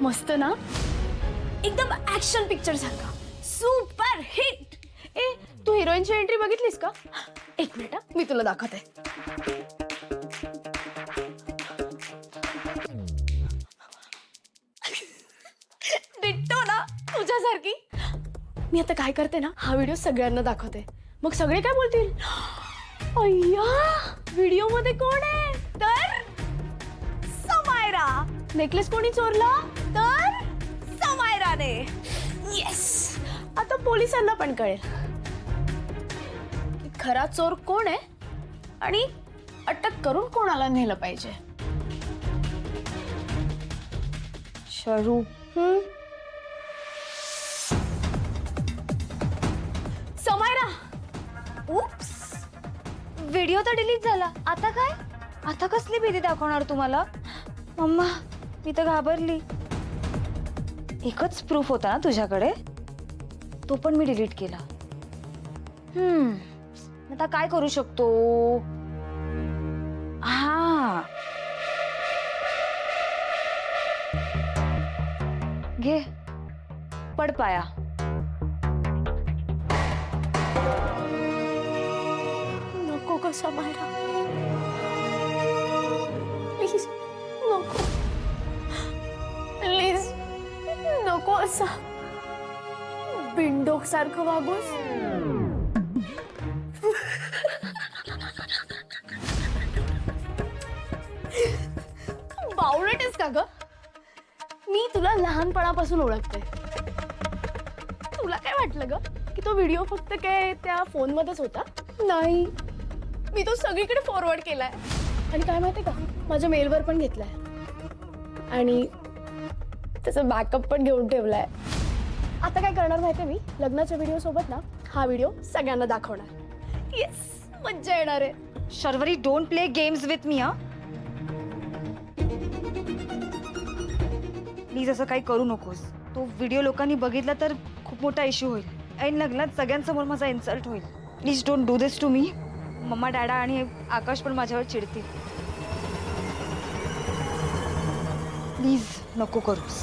मस्त ना, एकदम ऍक्शन पिक्चर सारखा, सुपर हिट. ए तू हिरोईनची एंट्री बघितलीस का? एक मिनिट मी तुला दाखवते. डिट्टो ना तुझ्यासारखी. मी आता काय करते ना, हा व्हिडिओ सगळ्यांना दाखवते. मग सगळे काय बोलतील, अय्या व्हिडिओ मध्ये कोण आहे? तर समायरा. नेकलेस कोणी चोरला? तर समायराने. येस, आता पोलिसांना पण कळेल की खरा चोर कोण आहे आणि अटक करून कोणाला नेलं पाहिजे. शरू, समायरा. उप्स, व्हिडिओ तर डिलीट झाला. आता काय? आता कसली भीती दाखवणार तुम्हाला? मम्मा, मी तर घाबरली. एकच प्रूफ होता ना तुझ्याकडे, तो पण मी डिलीट केला. आता काय करू शकतो? हा, घे, पड पाया. नको ग समायरा, प्लीज नको, प्लीज नको असा बिंडोक सारखं वागूस. बावळटेस का ग? मी तुला लहानपणापासून ओळखते. तुला काय वाटलं ग की तो व्हिडिओ फक्त काय त्या फोन मध्येच होता? नाही, मी तो सगळीकडे फॉरवर्ड केलाय आणि काय माहितीये का, माझ्या मेलवर पण घेतलाय आणि त्याचा बॅकअप पण घेऊन ठेवलाय. आता काय करणार माहितीये मी, लग्नाच्या व्हिडिओ सोबत ना हा व्हिडिओ सगळ्यांना दाखवणार. येस, मज्जा येणार आहे. Sharvari, don't play games with me. हा, प्लीज असं काही करू नकोस. तो व्हिडिओ लोकांनी बघितला तर खूप मोठा इश्यू होईल. ऐन लग्नात सगळ्यांसमोर माझा इन्सल्ट होईल. Please don't do this to me. Mumma, dada आणि आकाश पण माझ्यावर चिडतील. प्लीज नको करूस.